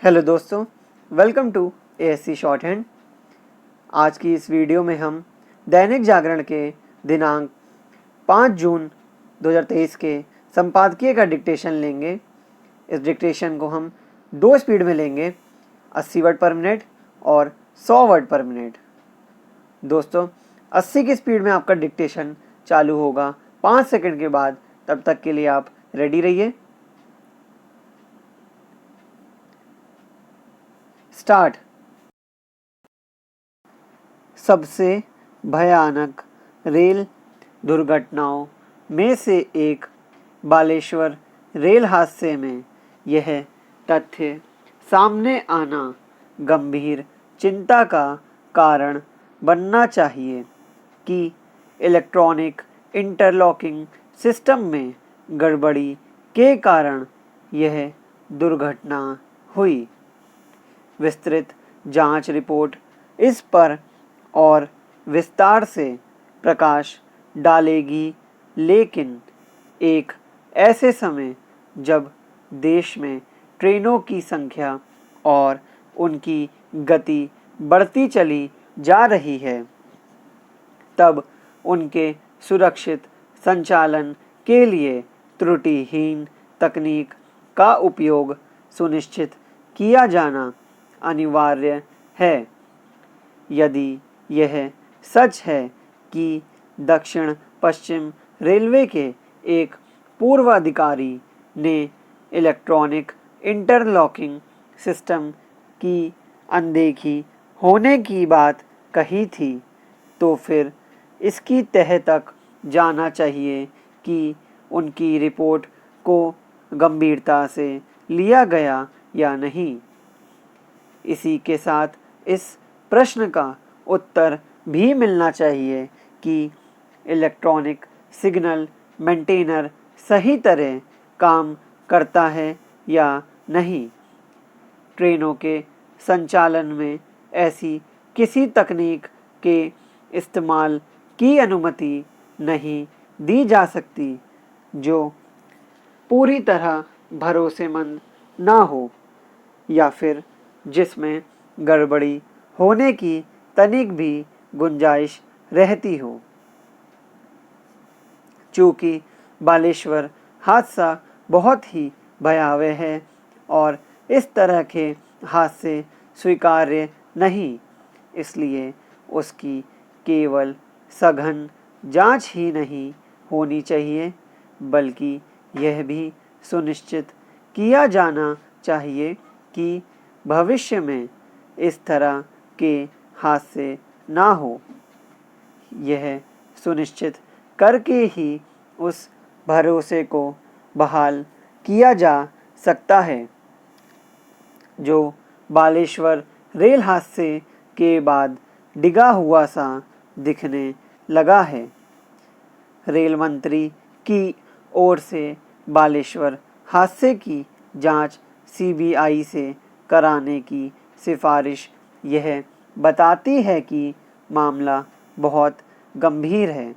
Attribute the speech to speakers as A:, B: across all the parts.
A: Hello दोस्तों, welcome to ASC shorthand. आज की इस वीडियो में हम दैनिक जागरण के दिनांक 5 जून 2023 के संपादकीय का डिक्टेशन लेंगे। इस डिक्टेशन को हम 2 स्पीड में लेंगे, 80 वर्ड पर मिनट और 100 वर्ड पर मिनट। दोस्तों, 80 की स्पीड में आपका डिक्टेशन चालू होगा 5 सेकंड के बाद। तब तक के लिए आप रेडी रहिए। स्टार्ट। सबसे भयानक रेल दुर्घटनाओं में से एक बालेश्वर रेल हादसे में यह तथ्य सामने आना गंभीर चिंता का कारण बनना चाहिए कि इलेक्ट्रॉनिक इंटरलॉकिंग सिस्टम में गड़बड़ी के कारण यह दुर्घटना हुई। विस्तृत जांच रिपोर्ट इस पर और विस्तार से प्रकाश डालेगी, लेकिन एक ऐसे समय जब देश में ट्रेनों की संख्या और उनकी गति बढ़ती चली जा रही है, तब उनके सुरक्षित संचालन के लिए त्रुटिहीन तकनीक का उपयोग सुनिश्चित किया जाना अनिवार्य है। यदि यह सच है कि दक्षिण पश्चिम रेलवे के एक पूर्व अधिकारी ने इलेक्ट्रॉनिक इंटरलॉकिंग सिस्टम की अनदेखी होने की बात कही थी, तो फिर इसकी तह तक जाना चाहिए कि उनकी रिपोर्ट को गंभीरता से लिया गया या नहीं। इसी के साथ इस प्रश्न का उत्तर भी मिलना चाहिए कि इलेक्ट्रॉनिक सिग्नल मेंटेनर सही तरह काम करता है या नहीं। ट्रेनों के संचालन में ऐसी किसी तकनीक के इस्तेमाल की अनुमति नहीं दी जा सकती जो पूरी तरह भरोसेमंद ना हो या फिर जिसमें गड़बड़ी होने की तनिक भी गुंजाइश रहती हो। चूँकि बालेश्वर हादसा बहुत ही भयावह है और इस तरह के हादसे स्वीकार्य नहीं, इसलिए उसकी केवल सघन जांच ही नहीं होनी चाहिए, बल्कि यह भी सुनिश्चित किया जाना चाहिए कि भविष्य में इस तरह के हादसे ना हो। यह सुनिश्चित करके ही उस भरोसे को बहाल किया जा सकता है जो बालेश्वर रेल हादसे के बाद डिगा हुआ सा दिखने लगा है। रेल मंत्री की ओर से बालेश्वर हादसे की जांच सीबीआई से कराने की सिफारिश यह बताती है कि मामला बहुत गंभीर है,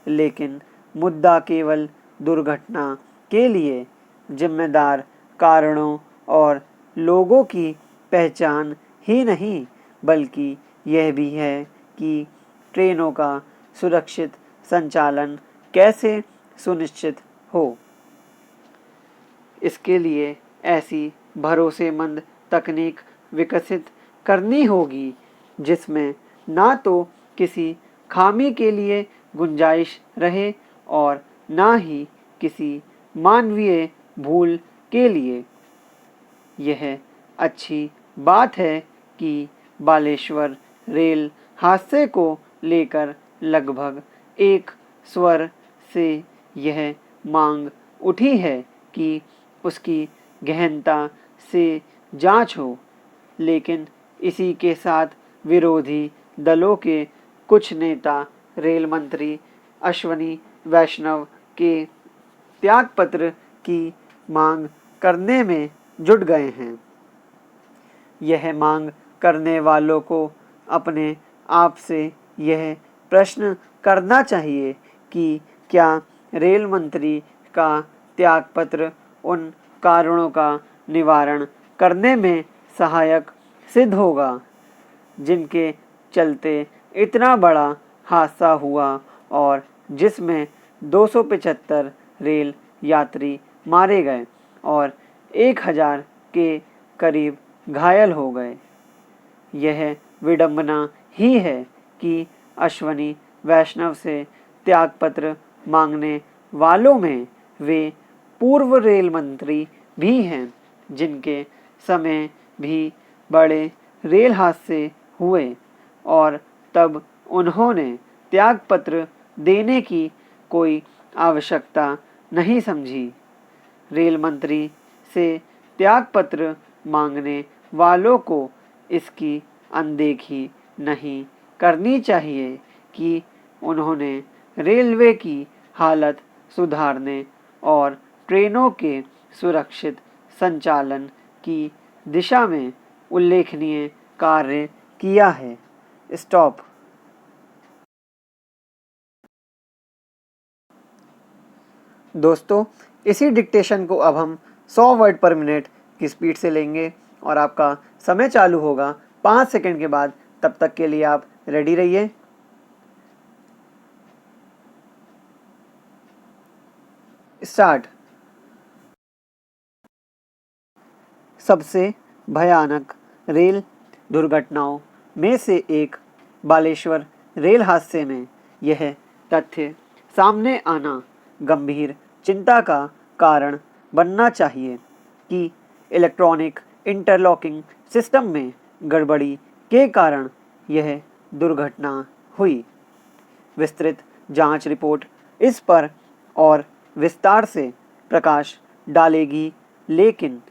A: लेकिन मुद्दा केवल दुर्घटना के लिए जिम्मेदार कारणों और लोगों की पहचान ही नहीं, बल्कि यह भी है कि ट्रेनों का सुरक्षित संचालन कैसे सुनिश्चित हो। इसके लिए ऐसी भरोसेमंद तकनीक विकसित करनी होगी जिसमें ना तो किसी खामी के लिए गुंजाइश रहे और ना ही किसी मानवीय भूल के लिए। यह अच्छी बात है कि बालेश्वर रेल हादसे को लेकर लगभग एक स्वर से यह मांग उठी है कि उसकी गहनता से जांच हो, लेकिन इसी के साथ विरोधी दलों के कुछ नेता रेल मंत्री अश्विनी वैष्णव के त्यागपत्र की मांग करने में जुट गए हैं। यह मांग करने वालों को अपने आप से यह प्रश्न करना चाहिए कि क्या रेल मंत्री का त्यागपत्र उन कारणों का निवारण करने में सहायक सिद्ध होगा, जिनके चलते इतना बड़ा हादसा हुआ और जिसमें 275 रेल यात्री मारे गए और 1000 के करीब घायल हो गए। यह विडंबना ही है कि अश्वनी वैष्णव से त्यागपत्र मांगने वालों में वे पूर्व रेल मंत्री भी हैं, जिनके समय भी बड़े रेल हादसे हुए और तब उन्होंने त्यागपत्र देने की कोई आवश्यकता नहीं समझी। रेल मंत्री से त्यागपत्र मांगने वालों को इसकी अनदेखी नहीं करनी चाहिए कि उन्होंने रेलवे की हालत सुधारने और ट्रेनों के सुरक्षित संचालन की दिशा में उल्लेखनीय कार्य किया है। स्टॉप। दोस्तों, इसी डिक्टेशन को अब हम 100 वर्ड पर मिनट की स्पीड से लेंगे और आपका समय चालू होगा 5 सेकंड के बाद। तब तक के लिए आप रेडी रहिए। स्टार्ट। सबसे भयानक रेल दुर्घटनाओं में से एक बालेश्वर रेल हादसे में यह तथ्य सामने आना गंभीर चिंता का कारण बनना चाहिए कि इलेक्ट्रॉनिक इंटरलॉकिंग सिस्टम में गड़बड़ी के कारण यह दुर्घटना हुई। विस्तृत जांच रिपोर्ट इस पर और विस्तार से प्रकाश डालेगी, लेकिन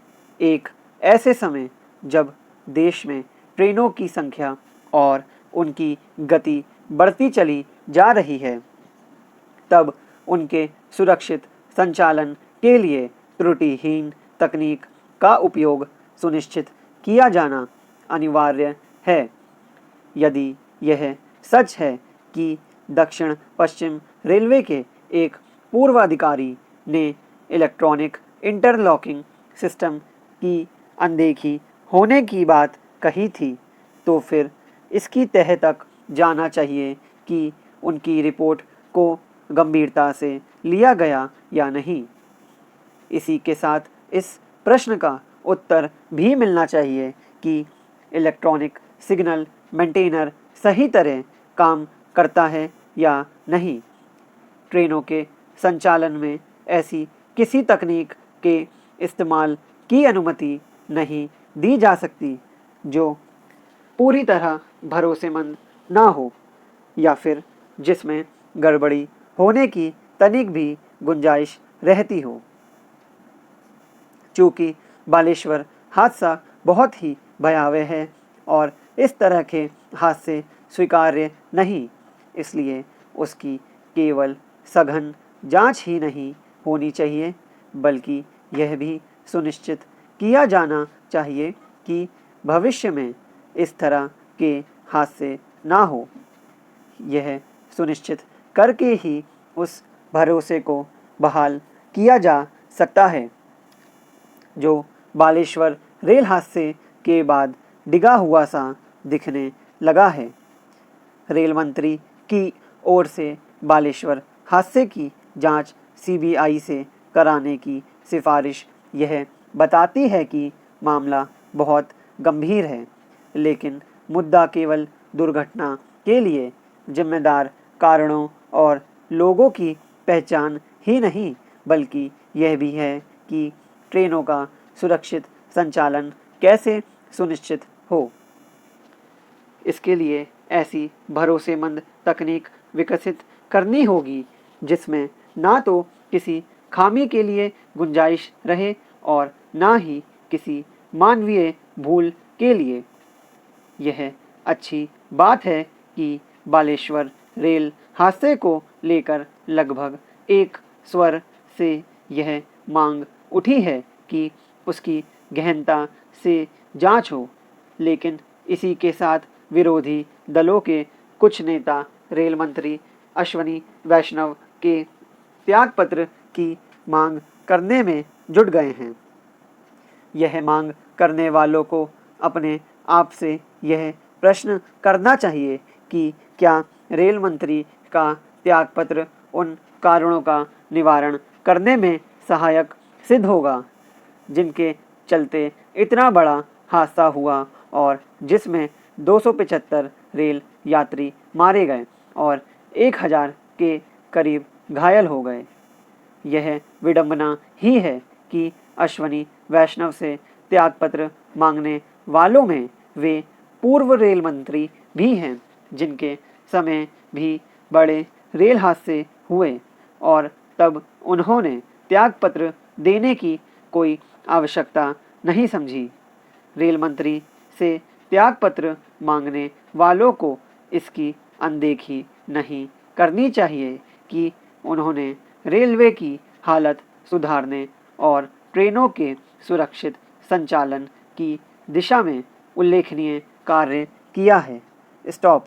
A: एक ऐसे समय जब देश में ट्रेनों की संख्या और उनकी गति बढ़ती चली जा रही है, तब उनके सुरक्षित संचालन के लिए त्रुटिहीन तकनीक का उपयोग सुनिश्चित किया जाना अनिवार्य है। यदि यह सच है कि दक्षिण पश्चिम रेलवे के एक पूर्व अधिकारी ने इलेक्ट्रॉनिक इंटरलॉकिंग सिस्टम की अनदेखी होने की बात कही थी, तो फिर इसकी तह तक जाना चाहिए कि उनकी रिपोर्ट को गंभीरता से लिया गया या नहीं। इसी के साथ इस प्रश्न का उत्तर भी मिलना चाहिए कि इलेक्ट्रॉनिक सिग्नल मेंटेनर सही तरह काम करता है या नहीं। ट्रेनों के संचालन में ऐसी किसी तकनीक के इस्तेमाल की अनुमति नहीं दी जा सकती जो पूरी तरह भरोसेमंद ना हो या फिर जिसमें गड़बड़ी होने की तनिक भी गुंजाइश रहती हो। चूँकि बालेश्वर हादसा बहुत ही भयावह है और इस तरह के हादसे स्वीकार्य नहीं, इसलिए उसकी केवल सघन जांच ही नहीं होनी चाहिए, बल्कि यह भी सुनिश्चित किया जाना चाहिए कि भविष्य में इस तरह के हादसे ना हो। यह सुनिश्चित करके ही उस भरोसे को बहाल किया जा सकता है जो बालेश्वर रेल हादसे के बाद डिगा हुआ सा दिखने लगा है। रेल मंत्री की ओर से बालेश्वर हादसे की जांच सीबीआई से कराने की सिफारिश यह बताती है कि मामला बहुत गंभीर है, लेकिन मुद्दा केवल दुर्घटना के लिए जिम्मेदार कारणों और लोगों की पहचान ही नहीं, बल्कि यह भी है कि ट्रेनों का सुरक्षित संचालन कैसे सुनिश्चित हो। इसके लिए ऐसी भरोसेमंद तकनीक विकसित करनी होगी जिसमें ना तो किसी खामी के लिए गुंजाइश रहे और ना ही किसी मानवीय भूल के लिए। यह अच्छी बात है कि बालेश्वर रेल हादसे को लेकर लगभग एक स्वर से यह मांग उठी है कि उसकी गहनता से जांच हो, लेकिन इसी के साथ विरोधी दलों के कुछ नेता रेल मंत्री अश्वनी वैष्णव के त्यागपत्र की मांग करने में जुट गए हैं। यह मांग करने वालों को अपने आप से यह प्रश्न करना चाहिए कि क्या रेल मंत्री का त्यागपत्र उन कारणों का निवारण करने में सहायक सिद्ध होगा जिनके चलते इतना बड़ा हादसा हुआ और जिसमें 275 रेल यात्री मारे गए और 1000 के करीब घायल हो गए। यह विडंबना ही है कि अश्वनी वैष्णव से त्यागपत्र मांगने वालों में वे पूर्व रेल मंत्री भी हैं जिनके समय भी बड़े रेल हादसे हुए और तब उन्होंने त्यागपत्र देने की कोई आवश्यकता नहीं समझी। रेल मंत्री से त्यागपत्र मांगने वालों को इसकी अनदेखी नहीं करनी चाहिए कि उन्होंने रेलवे की हालत सुधारने और ट्रेनों के सुरक्षित संचालन की दिशा में उल्लेखनीय कार्य किया है। स्टॉप।